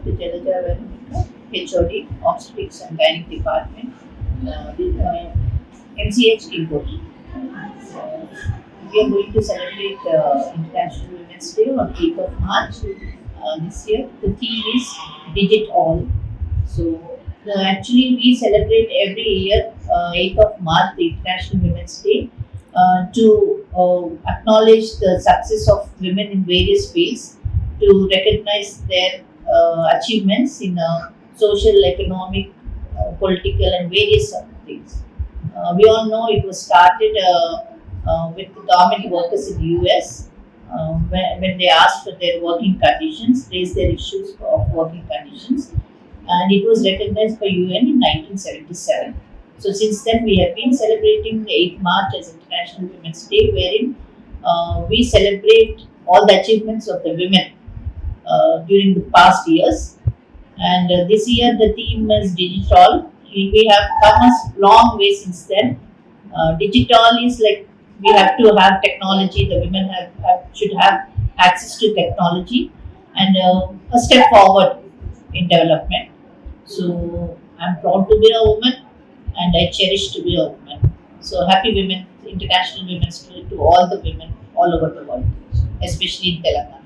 Dr. Jalaja, HOD, Obstetrics and Gynae Department, MCH Kingoti. So, we are going to celebrate International Women's Day on 8th of March this year. The theme is Digit All. So, actually, we celebrate every year 8th of March, the International Women's Day, to acknowledge the success of women in various fields, to recognize their achievements in social, economic, political, and various other things. We all know it was started with the government workers in the US when they asked for their working conditions, raised their issues of working conditions, and it was recognized by UN in 1977. So since then, we have been celebrating 8th March as International Women's Day, wherein we celebrate all the achievements of the women during the past years. And this year, the theme is Digital. We have come a long way since then. Digital is like we have to have technology. The women should have access to technology and a step forward in development. So I'm proud to be a woman, and I cherish to be a woman. So happy Women International Women's Day to all the women all over the world, especially in Telangana.